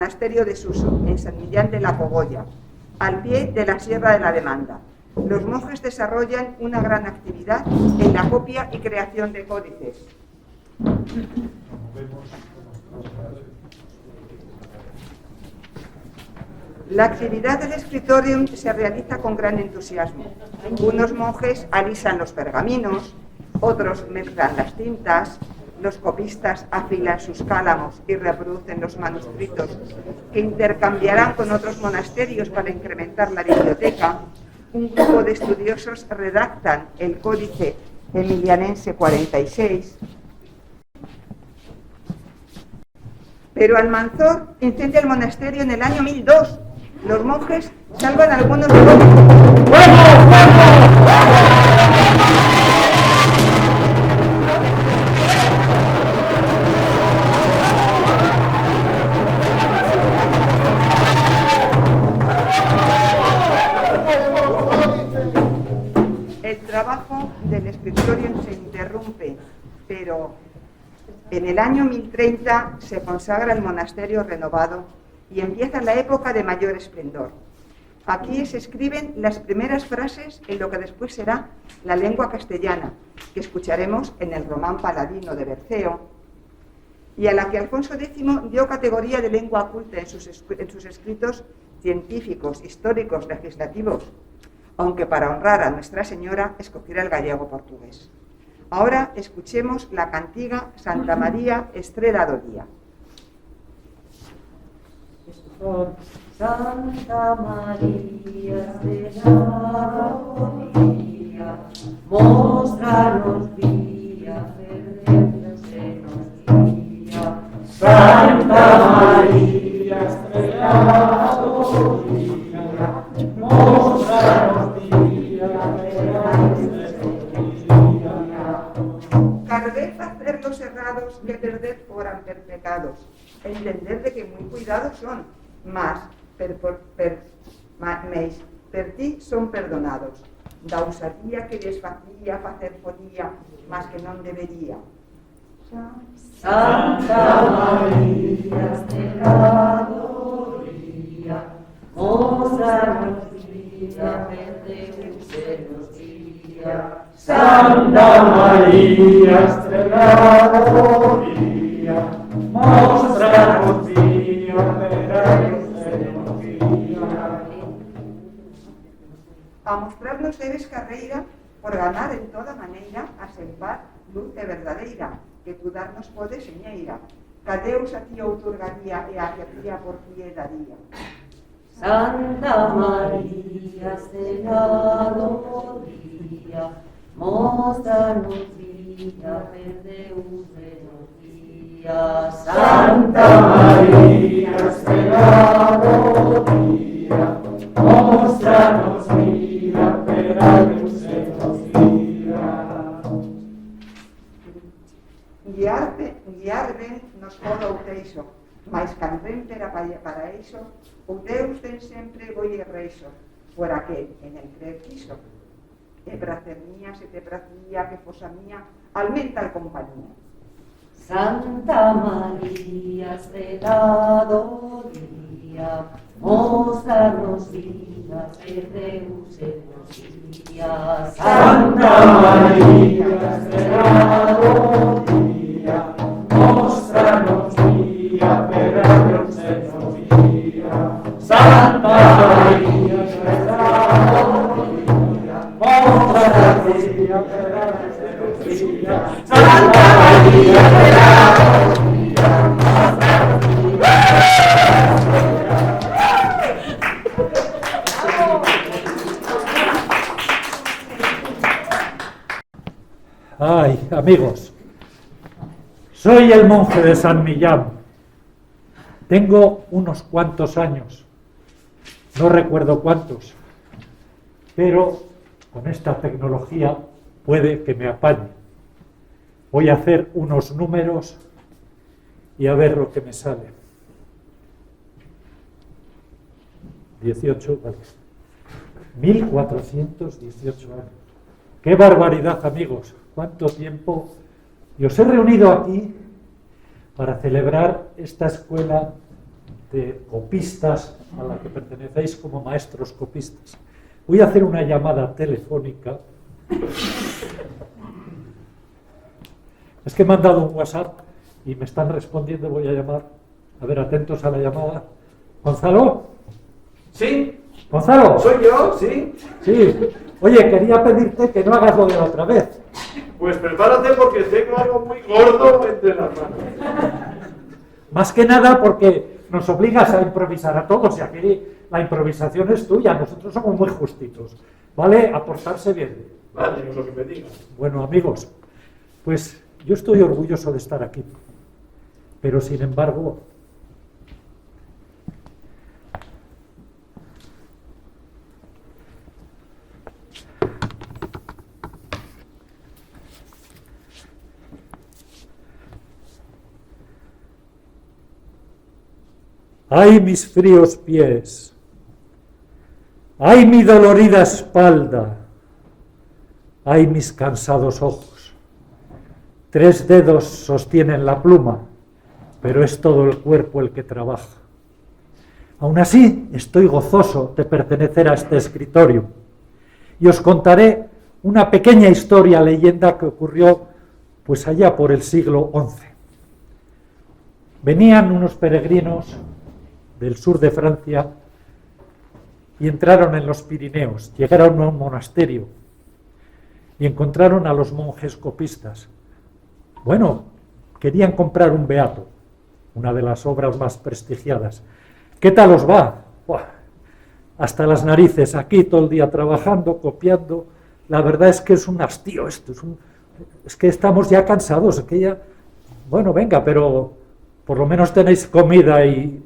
monasterio de Suso, en San Millán de la Cogolla, al pie de la Sierra de la Demanda. Los monjes desarrollan una gran actividad en la copia y creación de códices. La actividad del escritorium se realiza con gran entusiasmo. Unos monjes alisan los pergaminos, otros mezclan las tintas, los copistas afilan sus cálamos y reproducen los manuscritos que intercambiarán con otros monasterios para incrementar la biblioteca. Un grupo de estudiosos redactan el Códice Emilianense 46. Pero Almanzor incendia el monasterio en el año 1002. Los monjes salvan algunos de los... El trabajo del escritorium se interrumpe, pero en el año 1030 se consagra el monasterio renovado y empieza la época de mayor esplendor. Aquí se escriben las primeras frases en lo que después será la lengua castellana, que escucharemos en el Román Paladino de Berceo, y a la que Alfonso X dio categoría de lengua culta en sus escritos científicos, históricos, legislativos, aunque para honrar a Nuestra Señora escogiera el gallego portugués. Ahora escuchemos la cantiga Santa María Estrela do Día. Santa María Estrela do Día, mostranos vía, perdernos se nos guía. Santa María Estrela do Día, mostranos vía, perdernos se nos guía. Carvez hacer los errados que perder foran per pecados, entender de que muy cuidados son, mas per ti son perdonados. Da usadía que les facía facer fonía, mas que non debería. Santa María Estrela do Día, mostranos vía, perdernos se nos guía. Santa María Estrela do Día, mostranos vía, perdernos se nos guía. A mostrarnos debes carreira por ganar en toda maneira a selvar luz e verdadeira, que tú darnos podes señeira, que a Deus a ti outorgaría e a que a ti por ti daría. Santa María Estrela do Día, mostranos vía, perdeus se nos guía. Santa María Estrela do Día, mostranos vía, perdernos se nos guía. Guiar ben nos pode o teixo, mais can ven para iso, o Deus ten sempre boi e reixo, por aquel en el creer quiso. E pracer mía, se te pracía que fosa mía, almenta compañía. Santa María Estrela do Día, mostranos vía, perdeus se nos guía. Santa María Estrela do Día, mostranos vía, perdernos se nos guía. Santa María Estrela do Día, mostranos vía, perdernos se nos guía. Santa María Estrela do Día, mostranos Ay, amigos, soy el monje de San Millán. Tengo unos cuantos años, no recuerdo cuántos, pero con esta tecnología puede que me apañe. Voy a hacer unos números y a ver lo que me sale. 18, vale. 1418 años. ¡Qué barbaridad, amigos! ¿Cuánto tiempo? Y os he reunido aquí para celebrar esta escuela de copistas a la que pertenecéis como maestros copistas. Voy a hacer una llamada telefónica. Es que me han dado un WhatsApp y me están respondiendo, voy a llamar. A ver, atentos a la llamada. ¿Gonzalo? ¿Sí? ¿Gonzalo? ¿Soy yo? ¿Sí? Sí. Oye, quería pedirte que no hagas lo de la otra vez. Pues prepárate porque tengo algo muy gordo entre las manos. Más que nada porque nos obligas a improvisar a todos y aquí la improvisación es tuya, nosotros somos muy justitos, ¿vale? A portarse bien. Vale, lo que me digas. Bueno, amigos, pues yo estoy orgulloso de estar aquí, pero sin embargo, ¡ay, mis fríos pies! ¡Ay, mi dolorida espalda! ¡Ay, mis cansados ojos! 3 dedos sostienen la pluma, pero es todo el cuerpo el que trabaja. Aún así, estoy gozoso de pertenecer a este escritorio y os contaré una pequeña historia, leyenda que ocurrió pues allá por el siglo XI. Venían unos peregrinos del sur de Francia y entraron en los Pirineos, llegaron a un monasterio y encontraron a los monjes copistas. Bueno, querían comprar un beato, una de las obras más prestigiadas. ¿Qué tal os va? Buah, hasta las narices, aquí todo el día trabajando, copiando. La verdad es que es un hastío esto, es que estamos ya cansados, que ya, bueno, venga, pero por lo menos tenéis comida y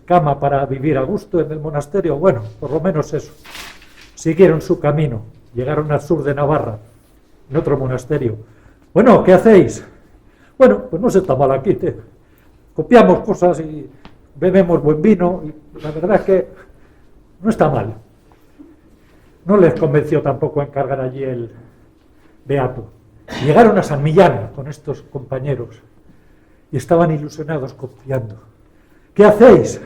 cama para vivir a gusto en el monasterio. Bueno, por lo menos eso. Siguieron su camino, llegaron al sur de Navarra, en otro monasterio. Bueno, ¿qué hacéis? Bueno, pues no se está mal aquí, copiamos cosas y bebemos buen vino, y la verdad es que no está mal. No les convenció tampoco encargar allí el beato. Llegaron a San Millán con estos compañeros y estaban ilusionados copiando. ¿Qué hacéis?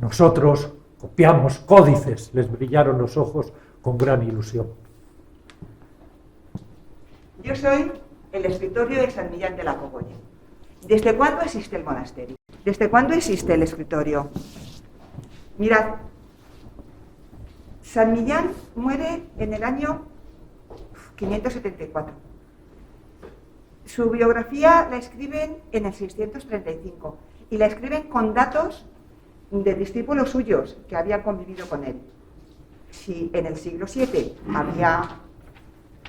Nosotros copiamos códices. Les brillaron los ojos con gran ilusión. Yo soy el escritorio de San Millán de la Cogolla. ¿Desde cuándo existe el monasterio? ¿Desde cuándo existe el escritorio? Mirad, San Millán muere en el año 574. Su biografía la escriben en el 635 y la escriben con datos de discípulos suyos que habían convivido con él. Si en el siglo VII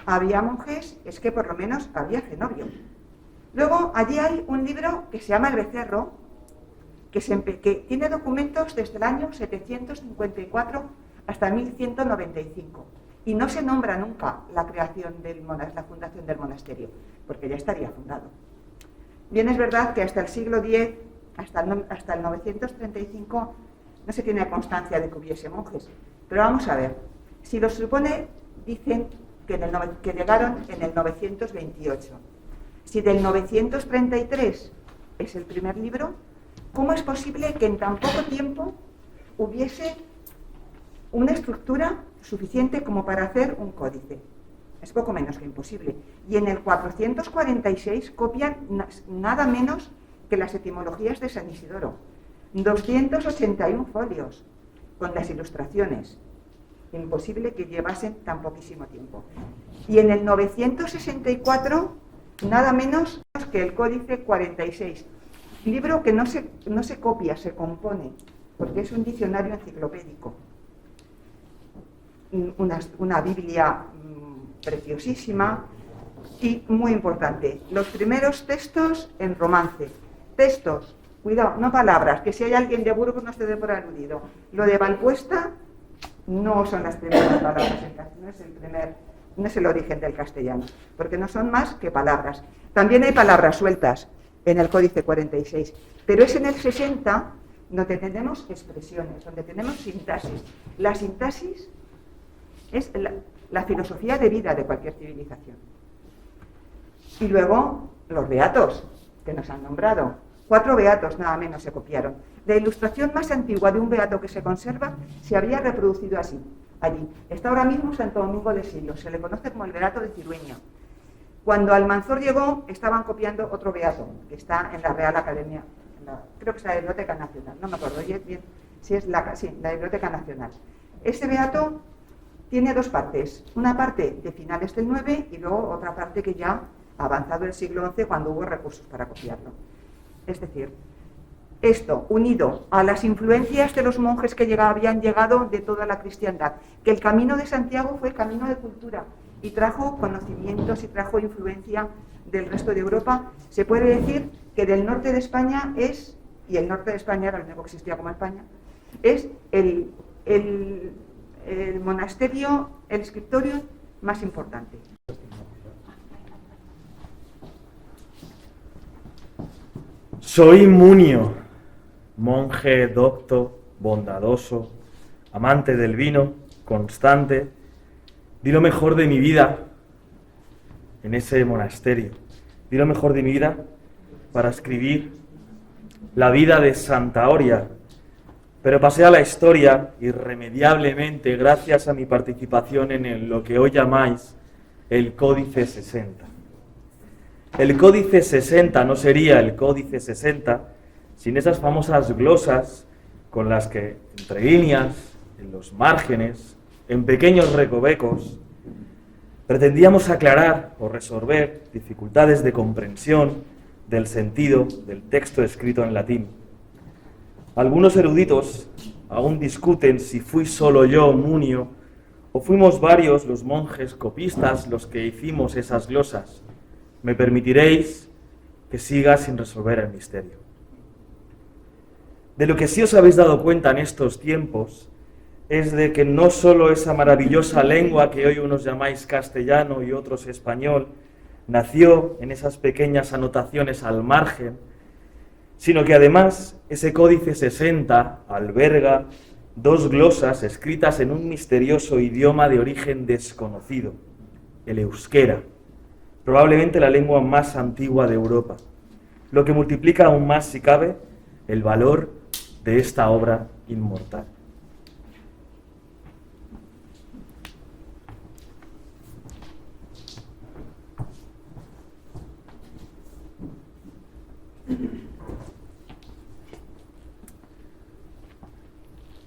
había monjes, es que por lo menos había cenobio. Luego allí hay un libro que se llama El Becerro, que tiene documentos desde el año 754 hasta 1195. Y no se nombra nunca la creación la fundación del monasterio, porque ya estaría fundado. Bien, es verdad que hasta el siglo X, hasta el 935, no se tiene constancia de que hubiese monjes. Pero vamos a ver, si los supone, dicen que llegaron en el 928. Si del 933 es el primer libro, ¿cómo es posible que en tan poco tiempo hubiese una estructura suficiente como para hacer un códice? Es poco menos que imposible. Y en el 446 copian nada menos que las etimologías de San Isidoro. 281 folios con las ilustraciones. Imposible que llevasen tan poquísimo tiempo. Y en el 964, nada menos que el Códice 46. Libro que no se copia, se compone, porque es un diccionario enciclopédico. Una Biblia preciosísima y muy importante. Los primeros textos en romance. Textos, cuidado, no palabras, que si hay alguien de Burgos no se dé por aludido. Lo de Valpuesta no son las primeras palabras en castellano, no es el origen del castellano, porque no son más que palabras. También hay palabras sueltas en el Códice 46, pero es en el 60 donde tenemos expresiones, donde tenemos sintaxis. La sintaxis es la filosofía de vida de cualquier civilización. Y luego los beatos que nos han nombrado. 4 beatos nada menos se copiaron. La ilustración más antigua de un beato que se conserva se había reproducido así, allí. Está ahora mismo Santo Domingo de Silos, se le conoce como el beato de Cirueña. Cuando Almanzor llegó, estaban copiando otro beato, que está en la Real Academia, creo que es la Biblioteca Nacional, no me acuerdo bien si es la Biblioteca Nacional. Ese beato tiene 2 partes, una parte de finales del 9 y luego otra parte que ya ha avanzado el siglo XI cuando hubo recursos para copiarlo. Es decir, esto unido a las influencias de los monjes que habían llegado de toda la cristiandad, que el camino de Santiago fue camino de cultura y trajo conocimientos y trajo influencia del resto de Europa, se puede decir que del norte de España es, y el norte de España era lo único que existía como España, es el monasterio, el scriptorium más importante. Soy Munio, monje docto, bondadoso, amante del vino, constante. Di lo mejor de mi vida en ese monasterio. Di lo mejor de mi vida para escribir la vida de Santa Oria. Pero pasé a la historia irremediablemente gracias a mi participación en lo que hoy llamáis el Códice 60. El Códice 60 no sería el Códice 60 sin esas famosas glosas con las que, entre líneas, en los márgenes, en pequeños recovecos, pretendíamos aclarar o resolver dificultades de comprensión del sentido del texto escrito en latín. Algunos eruditos aún discuten si fui solo yo, Munio, o fuimos varios los monjes copistas los que hicimos esas glosas. Me permitiréis que siga sin resolver el misterio. De lo que sí os habéis dado cuenta en estos tiempos es de que no solo esa maravillosa lengua que hoy unos llamáis castellano y otros español nació en esas pequeñas anotaciones al margen, sino que además ese Códice 60 alberga 2 glosas escritas en un misterioso idioma de origen desconocido, el euskera, probablemente la lengua más antigua de Europa, lo que multiplica aún más, si cabe, el valor de esta obra inmortal.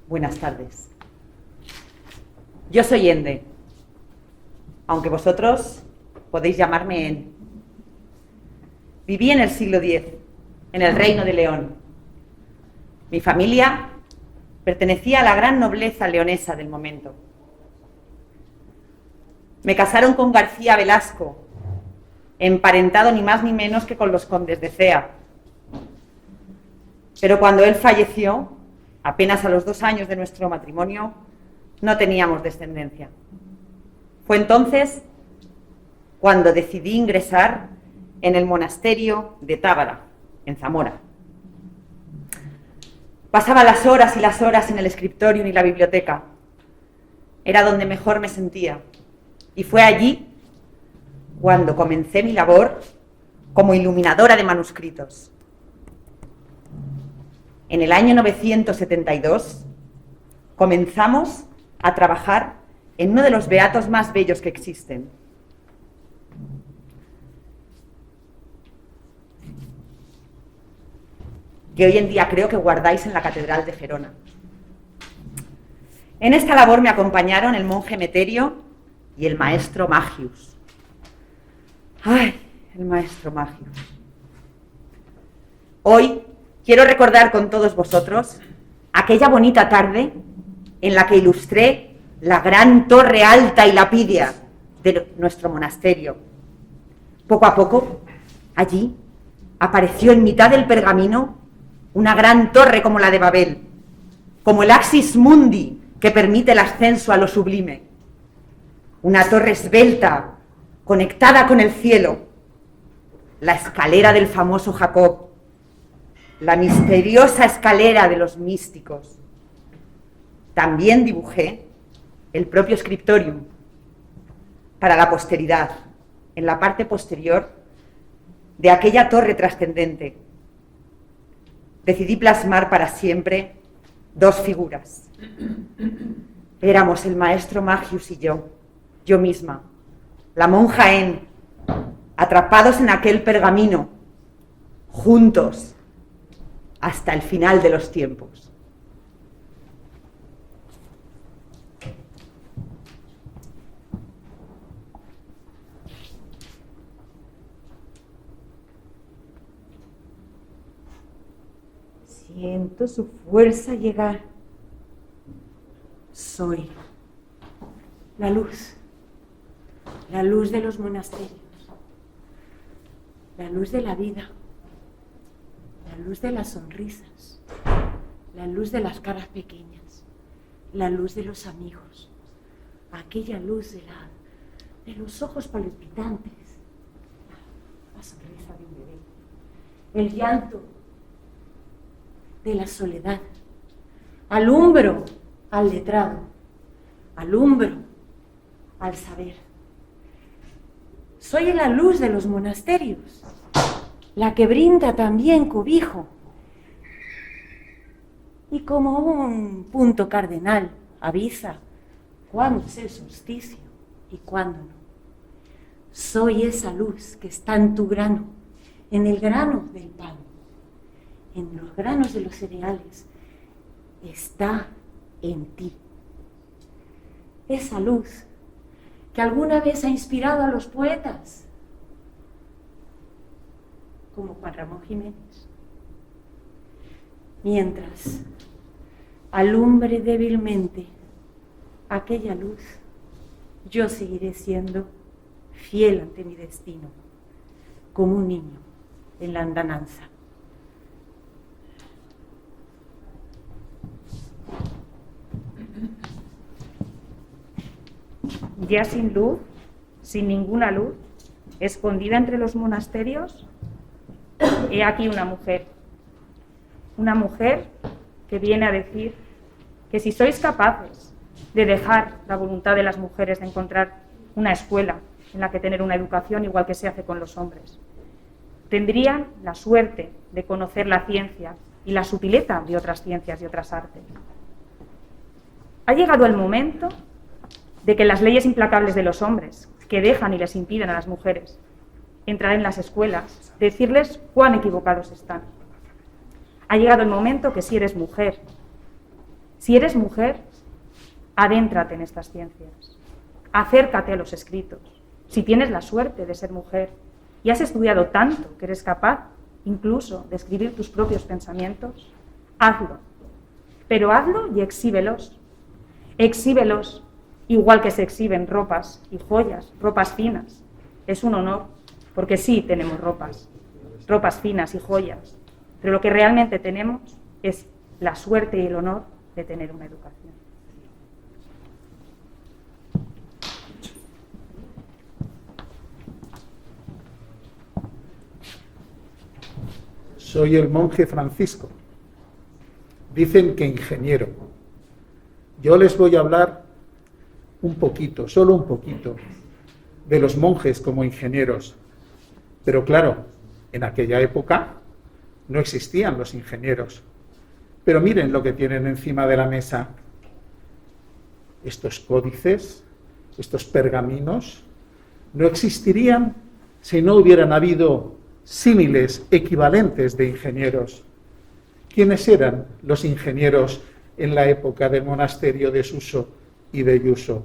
Buenas tardes. Yo soy Ende, aunque vosotros podéis llamarme En. Viví en el siglo X, en el Reino de León. Mi familia pertenecía a la gran nobleza leonesa del momento. Me casaron con García Velasco, emparentado ni más ni menos que con los condes de Cea. Pero cuando él falleció, apenas a los 2 años de nuestro matrimonio, no teníamos descendencia. Fue entonces cuando decidí ingresar en el monasterio de Tábara, en Zamora. Pasaba las horas y las horas en el escriptorium y la biblioteca. Era donde mejor me sentía. Y fue allí cuando comencé mi labor como iluminadora de manuscritos. En el año 972 comenzamos a trabajar en uno de los beatos más bellos que existen. Que hoy en día creo que guardáis en la Catedral de Gerona. En esta labor me acompañaron el monje Meterio y el maestro Magius. ¡Ay, el maestro Magius! Hoy quiero recordar con todos vosotros aquella bonita tarde en la que ilustré la gran torre alta y lapidia de nuestro monasterio. Poco a poco, allí apareció en mitad del pergamino una gran torre como la de Babel, como el Axis Mundi que permite el ascenso a lo sublime. Una torre esbelta, conectada con el cielo, la escalera del famoso Jacob, la misteriosa escalera de los místicos. También dibujé el propio scriptorium para la posteridad, en la parte posterior de aquella torre trascendente. decidí plasmar para siempre dos figuras. Éramos el maestro Magius y yo misma, la monja En, atrapados en aquel pergamino, juntos, hasta el final de los tiempos. Siento su fuerza llegar. Soy la luz de los monasterios, la luz de la vida, la luz de las sonrisas, la luz de las caras pequeñas, la luz de los amigos, aquella luz de los ojos palpitantes, la sonrisa de un bebé, el llanto de la soledad. Alumbro al letrado, alumbro al saber. Soy la luz de los monasterios, la que brinda también cobijo. Y como un punto cardenal avisa cuándo es el solsticio y cuándo no. Soy esa luz que está en tu grano, en el grano del pan, en los granos de los cereales, está en ti. Esa luz que alguna vez ha inspirado a los poetas, como Juan Ramón Jiménez. Mientras alumbre débilmente aquella luz, yo seguiré siendo fiel ante mi destino, como un niño en la andananza. Ya sin luz, sin ninguna luz, escondida entre los monasterios, he aquí una mujer que viene a decir que si sois capaces de dejar la voluntad de las mujeres de encontrar una escuela en la que tener una educación igual que se hace con los hombres, tendrían la suerte de conocer la ciencia y la sutileza de otras ciencias y otras artes. Ha llegado el momento de que las leyes implacables de los hombres, que dejan y les impiden a las mujeres entrar en las escuelas, decirles cuán equivocados están. Ha llegado el momento que si eres mujer, adéntrate en estas ciencias, acércate a los escritos. Si tienes la suerte de ser mujer y has estudiado tanto que eres capaz incluso de escribir tus propios pensamientos, hazlo. Pero hazlo y exhíbelos. Exhíbelos igual que se exhiben ropas y joyas, ropas finas. Es un honor, porque sí tenemos ropas finas y joyas, pero lo que realmente tenemos es la suerte y el honor de tener una educación. Soy el monje Francisco. Dicen que ingeniero. Yo les voy a hablar un poquito, solo un poquito, de los monjes como ingenieros. Pero claro, en aquella época no existían los ingenieros. Pero miren lo que tienen encima de la mesa. Estos códices, estos pergaminos, no existirían si no hubieran habido símiles equivalentes de ingenieros. ¿Quiénes eran los ingenieros en la época del monasterio de Suso y de Yuso?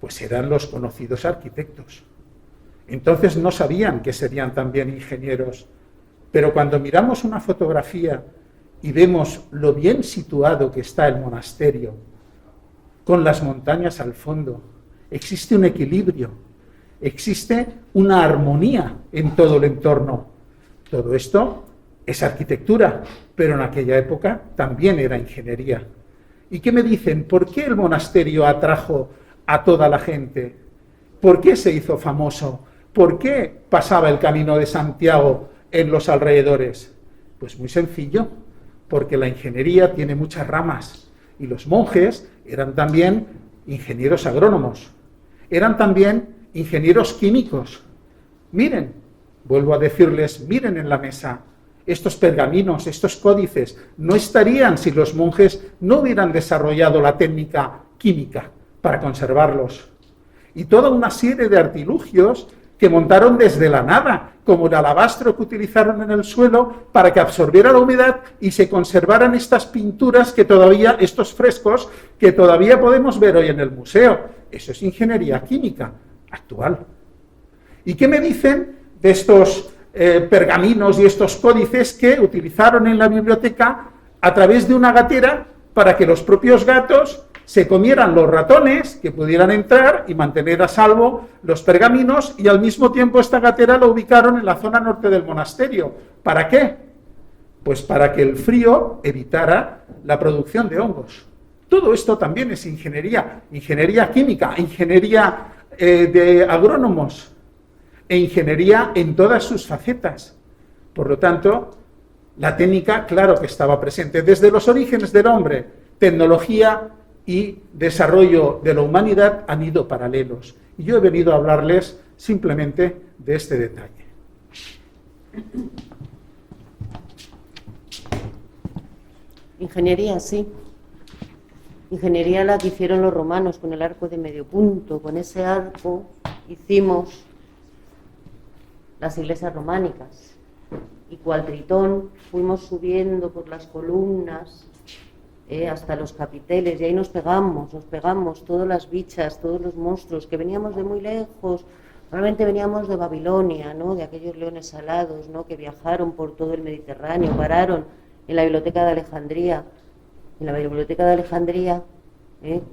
Pues eran los conocidos arquitectos. Entonces no sabían que serían también ingenieros, pero cuando miramos una fotografía y vemos lo bien situado que está el monasterio, con las montañas al fondo, existe un equilibrio, existe una armonía en todo el entorno. Todo esto es arquitectura, pero en aquella época también era ingeniería. ¿Y qué me dicen? ¿Por qué el monasterio atrajo a toda la gente? ¿Por qué se hizo famoso? ¿Por qué pasaba el Camino de Santiago en los alrededores? Pues muy sencillo, porque la ingeniería tiene muchas ramas y los monjes eran también ingenieros agrónomos, eran también ingenieros químicos. Miren, vuelvo a decirles, miren en la mesa estos pergaminos, estos códices, no estarían si los monjes no hubieran desarrollado la técnica química para conservarlos. Y toda una serie de artilugios que montaron desde la nada, como el alabastro que utilizaron en el suelo para que absorbiera la humedad y se conservaran estas pinturas que todavía, estos frescos, que todavía podemos ver hoy en el museo. Eso es ingeniería química actual. ¿Y qué me dicen de estos pergaminos y estos códices que utilizaron en la biblioteca a través de una gatera para que los propios gatos se comieran los ratones que pudieran entrar y mantener a salvo los pergaminos, y al mismo tiempo esta gatera la ubicaron en la zona norte del monasterio? ¿Para qué? Pues para que el frío evitara la producción de hongos. Todo esto también es ingeniería química, ingeniería de agrónomos e ingeniería en todas sus facetas. Por lo tanto, la técnica, claro que estaba presente desde los orígenes del hombre. Tecnología y desarrollo de la humanidad han ido paralelos. Y yo he venido a hablarles simplemente de este detalle. Ingeniería, sí. Ingeniería la que hicieron los romanos con el arco de medio punto. Con ese arco hicimos las iglesias románicas. Y cual Tritón fuimos subiendo por las columnas hasta los capiteles, y ahí nos pegamos, todas las bichas, todos los monstruos, que veníamos de muy lejos, realmente veníamos de Babilonia, ¿no?, de aquellos leones alados, ¿no?, que viajaron por todo el Mediterráneo, pararon en la biblioteca de Alejandría. En la biblioteca de Alejandría,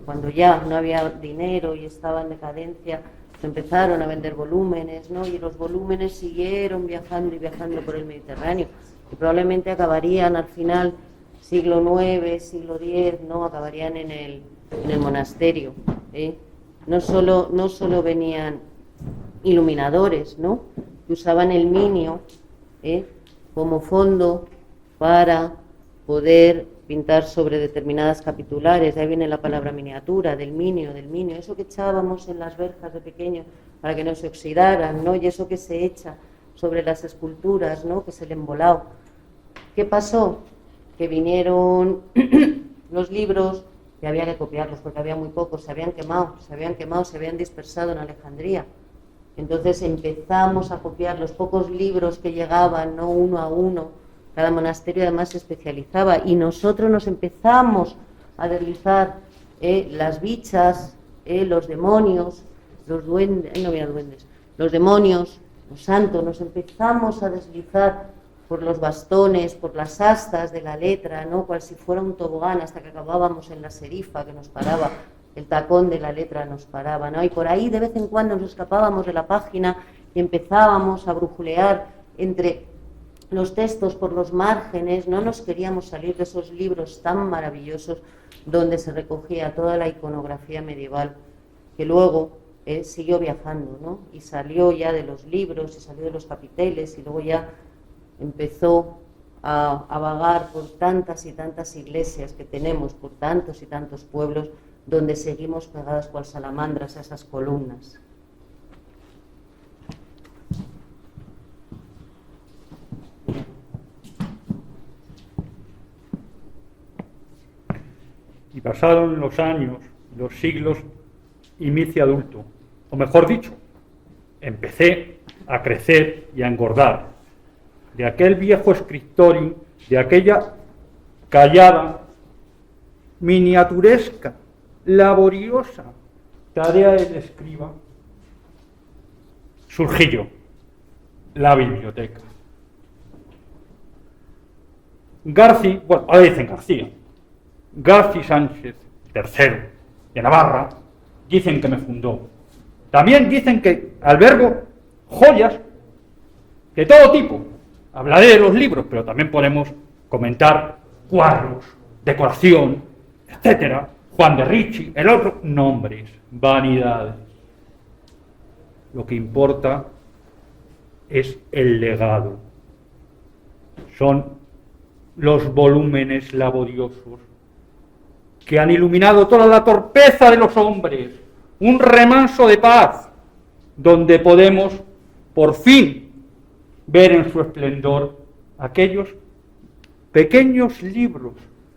cuando ya no había dinero y estaba en decadencia, se empezaron a vender volúmenes, ¿no?, y los volúmenes siguieron viajando y viajando por el Mediterráneo, y probablemente acabarían al final siglo IX, siglo X, ¿no?, acabarían en el monasterio. No solo venían iluminadores, ¿no?, que usaban el minio como fondo para poder pintar sobre determinadas capitulares. De ahí viene la palabra miniatura, del minio, eso que echábamos en las verjas de pequeños para que no se oxidaran, ¿no?, y eso que se echa sobre las esculturas, ¿no?, que es el embolado. ¿Qué pasó? Que vinieron los libros, que había que copiarlos porque había muy pocos, se habían quemado, se habían dispersado en Alejandría. Entonces empezamos a copiar los pocos libros que llegaban, ¿no?, uno a uno. Cada monasterio además se especializaba, y nosotros nos empezamos a deslizar las bichas, los demonios, los duendes, no había duendes, los demonios, los santos, nos empezamos a deslizar por los bastones, por las astas de la letra, ¿no?, cual si fuera un tobogán, hasta que acabábamos en la serifa, que nos paraba, el tacón de la letra nos paraba, ¿no? Y por ahí de vez en cuando nos escapábamos de la página y empezábamos a brujulear entre los textos por los márgenes. No nos queríamos salir de esos libros tan maravillosos donde se recogía toda la iconografía medieval, que luego siguió viajando, ¿no?, y salió ya de los libros, y salió de los capiteles, y luego ya empezó a vagar por tantas y tantas iglesias que tenemos, por tantos y tantos pueblos, donde seguimos pegadas cual salamandras a esas columnas. Y pasaron los años, los siglos, y me hice adulto. O mejor dicho, empecé a crecer y a engordar. De aquel viejo scriptorium, de aquella callada, miniaturesca, laboriosa tarea del escriba, surgí yo, la biblioteca. Garci, bueno, ahora dicen García, Garci Sánchez III, de Navarra, dicen que me fundó. También dicen que albergo joyas de todo tipo. Hablaré de los libros, pero también podemos comentar cuadros, decoración, etcétera. Juan de Ricci, el otro, nombres, vanidades. Lo que importa es el legado. Son los volúmenes laboriosos que han iluminado toda la torpeza de los hombres, un remanso de paz, donde podemos, por fin, ver en su esplendor aquellos pequeños libros,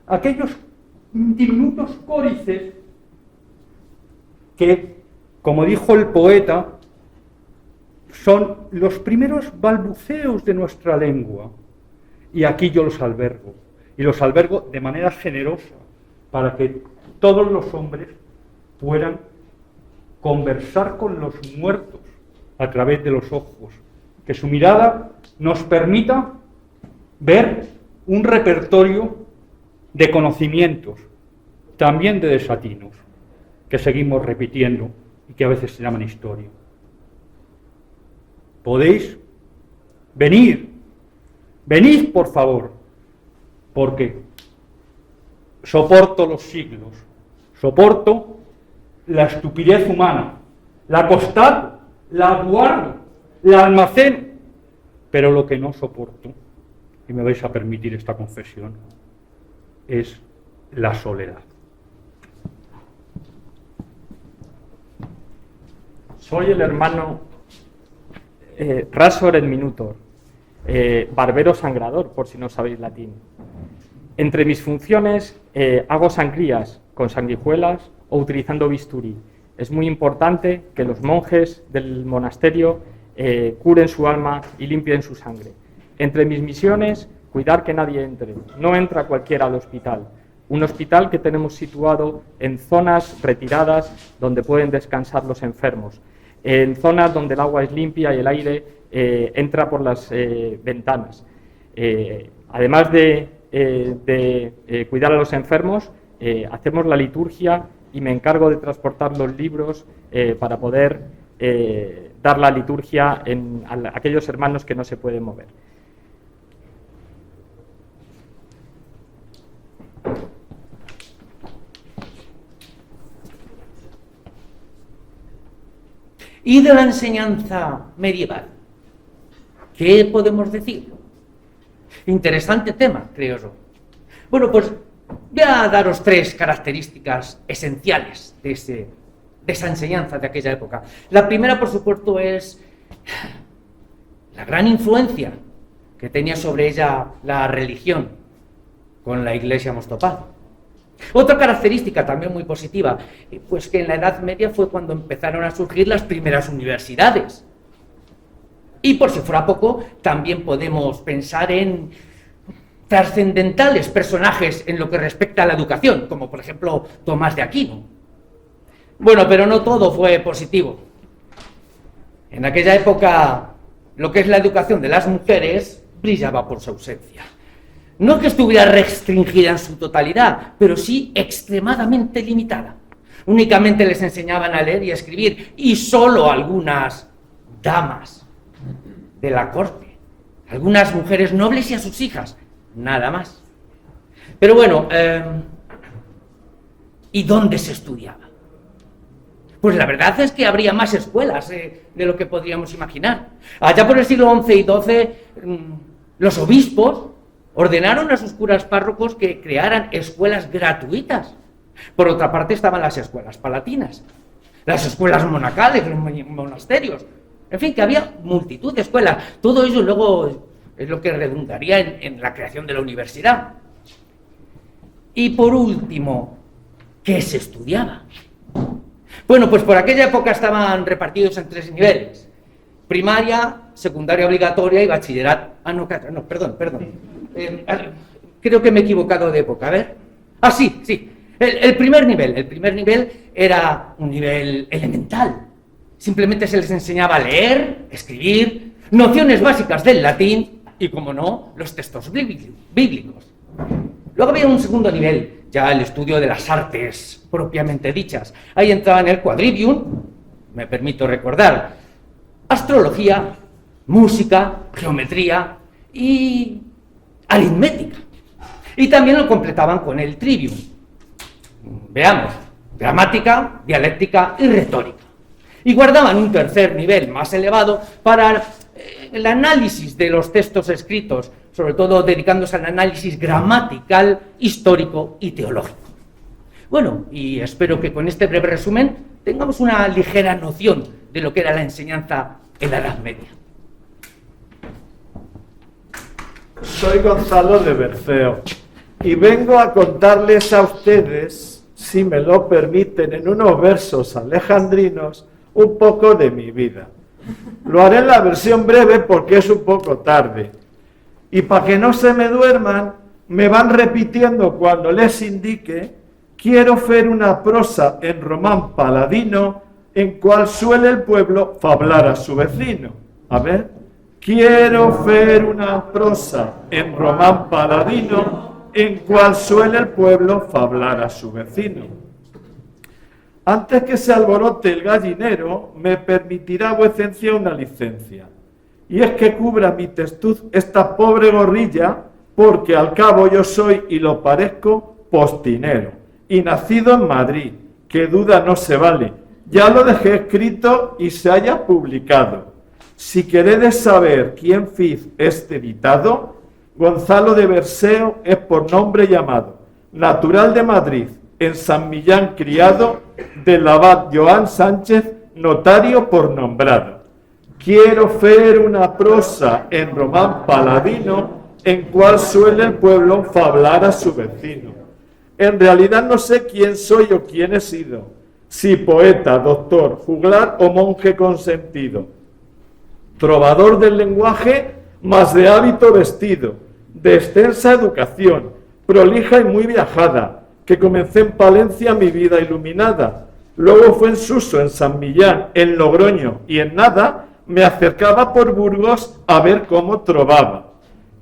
aquellos diminutos códices que, como dijo el poeta, son los primeros balbuceos de nuestra lengua. Y aquí yo los albergo, y los albergo de manera generosa, para que todos los hombres puedan conversar con los muertos a través de los ojos, que su mirada nos permita ver un repertorio de conocimientos, también de desatinos, que seguimos repitiendo y que a veces se llaman historia. ¿Podéis venir? Venid, por favor, porque soporto los siglos, soporto la estupidez humana, la constato, la guardo, la almaceno, pero lo que no soporto, y me vais a permitir esta confesión, es la soledad. Soy el hermano Rasor el Minutor, barbero sangrador, por si no sabéis latín. Entre mis funciones hago sangrías con sanguijuelas o utilizando bisturí. Es muy importante que los monjes del monasterio curen su alma y limpien su sangre. Entre mis misiones, cuidar que nadie entre. No entra cualquiera al hospital. Un hospital que tenemos situado en zonas retiradas donde pueden descansar los enfermos. En zonas donde el agua es limpia y el aire entra por las ventanas. Además de cuidar a los enfermos, hacemos la liturgia y me encargo de transportar los libros para poder dar la liturgia a aquellos hermanos que no se pueden mover. Y de la enseñanza medieval, ¿qué podemos decir? Interesante tema, creo yo. Bueno, pues voy a daros 3 características esenciales de esa enseñanza de aquella época. La primera, por supuesto, es la gran influencia que tenía sobre ella la religión con la Iglesia mostopal. Otra característica también muy positiva, pues que en la Edad Media fue cuando empezaron a surgir las primeras universidades. Y por si fuera poco, también podemos pensar en trascendentales personajes en lo que respecta a la educación, como por ejemplo Tomás de Aquino. Bueno, pero no todo fue positivo. En aquella época, lo que es la educación de las mujeres brillaba por su ausencia. No que estuviera restringida en su totalidad, pero sí extremadamente limitada. Únicamente les enseñaban a leer y a escribir, y solo algunas damas de la corte, algunas mujeres nobles y a sus hijas, nada más. Pero bueno, ¿y dónde se estudiaba? Pues la verdad es que habría más escuelas de lo que podríamos imaginar. Allá por el siglo XI y XII, los obispos ordenaron a sus curas párrocos que crearan escuelas gratuitas. Por otra parte estaban las escuelas palatinas, las escuelas monacales, los monasterios. En fin, que había multitud de escuelas. Todo ello luego es lo que redundaría en la creación de la universidad. Y por último, ¿qué se estudiaba? Bueno, pues por aquella época estaban repartidos en 3 niveles. Primaria, secundaria obligatoria y bachillerato. Perdón. Creo que me he equivocado de época, a ver. Sí. El primer nivel era un nivel elemental. Simplemente se les enseñaba a leer, escribir, nociones básicas del latín y, como no, los textos bíblicos. Luego había un segundo nivel, ya el estudio de las artes propiamente dichas. Ahí entraban el quadrivium, me permito recordar, astrología, música, geometría y aritmética. Y también lo completaban con el trivium. Veamos, gramática, dialéctica y retórica. Y guardaban un tercer nivel más elevado para el análisis de los textos escritos, sobre todo dedicándose al análisis gramatical, histórico y teológico. Bueno, y espero que con este breve resumen tengamos una ligera noción de lo que era la enseñanza en la Edad Media. Soy Gonzalo de Berceo y vengo a contarles a ustedes, si me lo permiten, en unos versos alejandrinos, un poco de mi vida. Lo haré en la versión breve porque es un poco tarde. Y para que no se me duerman, me van repitiendo cuando les indique, quiero fer una prosa en román paladino, en cual suele el pueblo fablar a su vecino. A ver, quiero fer una prosa en román paladino, en cual suele el pueblo fablar a su vecino. Antes que se alborote el gallinero, me permitirá vuecencia una licencia, y es que cubra mi testuz esta pobre gorrilla, porque al cabo yo soy, y lo parezco, postinero, y nacido en Madrid, que duda no se vale, ya lo dejé escrito y se haya publicado. Si queredes saber quién fiz este editado, Gonzalo de Berceo es por nombre llamado, natural de Madrid, en San Millán criado, del abad Joan Sánchez, notario por nombrado. Quiero fer una prosa en román paladino, en cual suele el pueblo fablar a su vecino. En realidad no sé quién soy o quién he sido, si poeta, doctor, juglar o monje consentido, trovador del lenguaje, mas de hábito vestido, de extensa educación, prolija y muy viajada, que comencé en Palencia mi vida iluminada, luego fue en Suso, en San Millán, en Logroño y en nada, me acercaba por Burgos a ver cómo trovaba.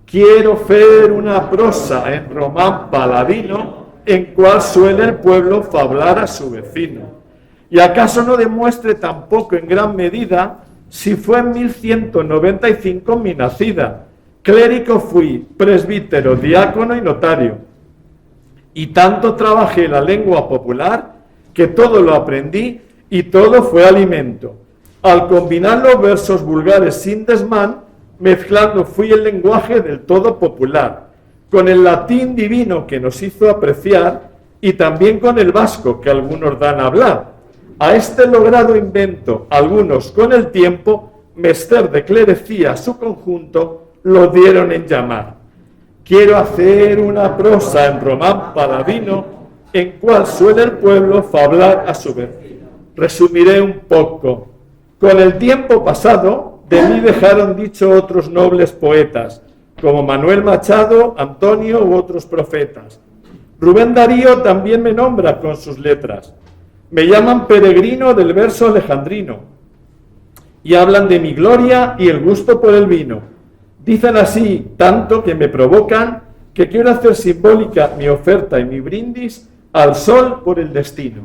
Quiero fer una prosa en román paladino, en cual suele el pueblo fablar a su vecino. Y acaso no demuestre tampoco en gran medida si fue en 1195 mi nacida. Clérigo fui, presbítero, diácono y notario. Y tanto trabajé la lengua popular que todo lo aprendí y todo fue alimento. Al combinar los versos vulgares sin desmán, mezclando fui el lenguaje del todo popular, con el latín divino que nos hizo apreciar y también con el vasco que algunos dan a hablar. A este logrado invento, algunos con el tiempo, mester de clerecía su conjunto, lo dieron en llamar. Quiero hacer una prosa en román paladino, en cual suele el pueblo fablar a su vez. Resumiré un poco. Con el tiempo pasado, de mí dejaron dicho otros nobles poetas, como Manuel Machado, Antonio u otros profetas. Rubén Darío también me nombra con sus letras. Me llaman peregrino del verso alejandrino y hablan de mi gloria y el gusto por el vino. Dicen así tanto que me provocan que quiero hacer simbólica mi oferta y mi brindis al sol por el destino.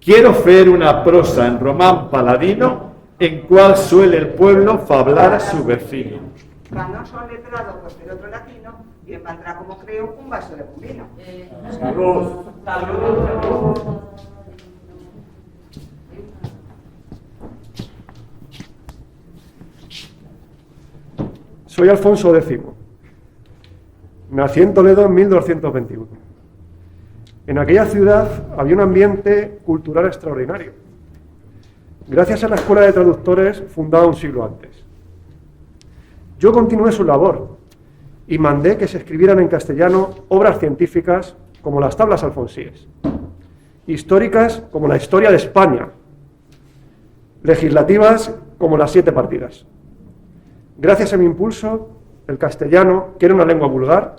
Quiero fer una prosa en román paladino, en cual suele el pueblo fablar a su vecino. Canoso letrado por ser otro latino, bien valdrá como creo un vaso de buen vino. Salud. Salud. Soy Alfonso X. Nací en Toledo en 1221. En aquella ciudad había un ambiente cultural extraordinario, gracias a la Escuela de Traductores fundada un siglo antes. Yo continué su labor y mandé que se escribieran en castellano obras científicas como las tablas alfonsíes, históricas como la historia de España, legislativas como las 7 partidas. Gracias a mi impulso, el castellano, que era una lengua vulgar,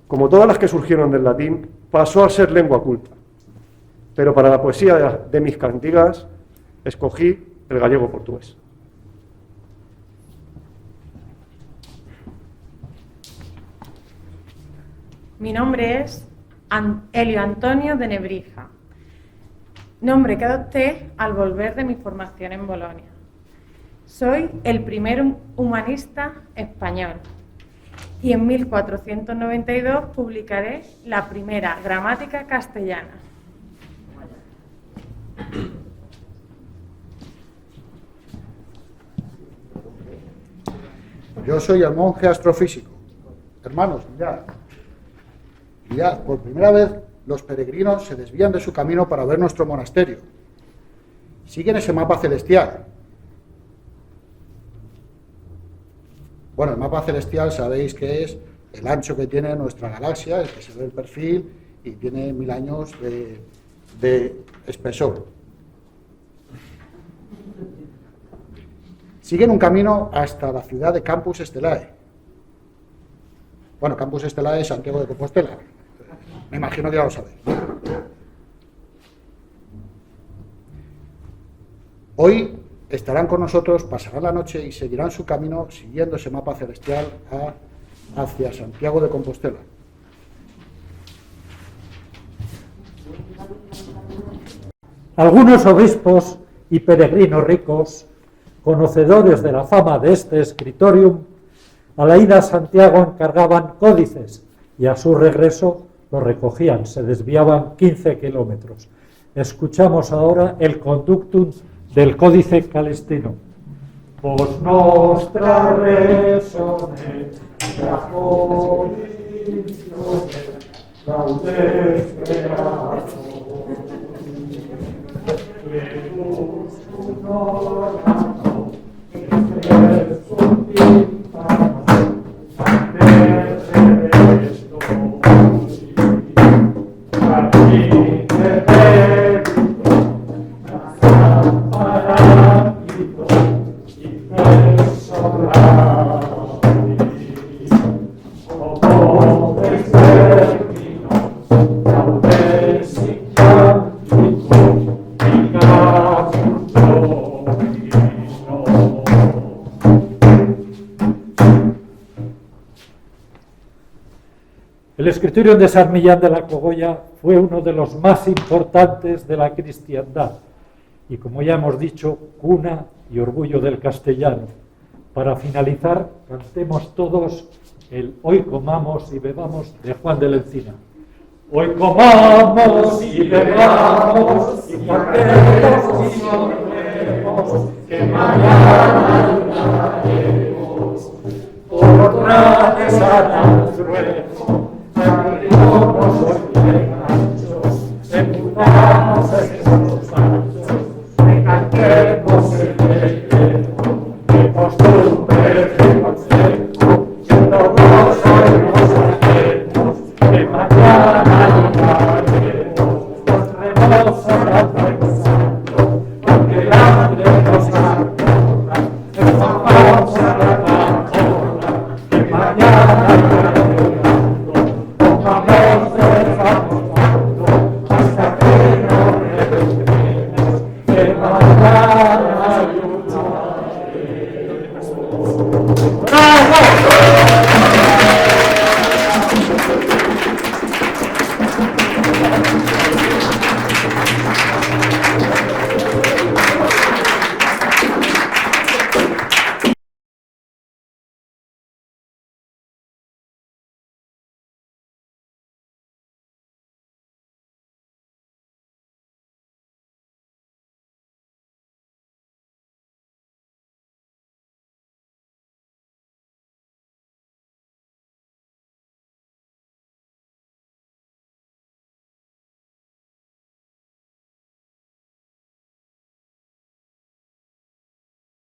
como todas las que surgieron del latín, pasó a ser lengua culta. Pero para la poesía de mis cantigas, escogí el gallego portugués. Mi nombre es Elio Antonio de Nebrija, nombre que adopté al volver de mi formación en Bolonia. Soy el primer humanista español y en 1492 publicaré la primera gramática castellana. Yo soy el monje astrofísico. Hermanos, mirad. Mirad, por primera vez los peregrinos se desvían de su camino para ver nuestro monasterio. Siguen ese mapa celestial. Bueno, el mapa celestial sabéis que es el ancho que tiene nuestra galaxia, el que se ve el perfil, y tiene 1000 años de espesor. Siguen un camino hasta la ciudad de Campus Stellae. Bueno, Campus Stellae es Santiago de Compostela. Me imagino que ya lo sabéis. Hoy estarán con nosotros, pasarán la noche y seguirán su camino siguiendo ese mapa celestial hacia Santiago de Compostela. Algunos obispos y peregrinos ricos, conocedores de la fama de este escritorium, a la ida a Santiago encargaban códices y a su regreso los recogían, se desviaban 15 kilómetros. Escuchamos ahora el conductum del Códice Calestino. Vos nostra resone, la El Escritorium de San Millán de la Cogolla fue uno de los más importantes de la cristiandad y, como ya hemos dicho, cuna y orgullo del castellano. Para finalizar, cantemos todos el Hoy comamos y bebamos de Juan de la Encina. Hoy comamos y bebamos y cantemos y oremos, que mañana ayunaremos por grandes sanas ruego. Somos hoy ganchos, sepultamos a estos santos, que cantemos el velero, de costumbre, de consejo, que todos hoy nos hacemos, que mañana ayunaremos, postremos orando y santo, porque grande nos acorda, exaltamos a la cantora, que mañana ayunaremos. Hasta que no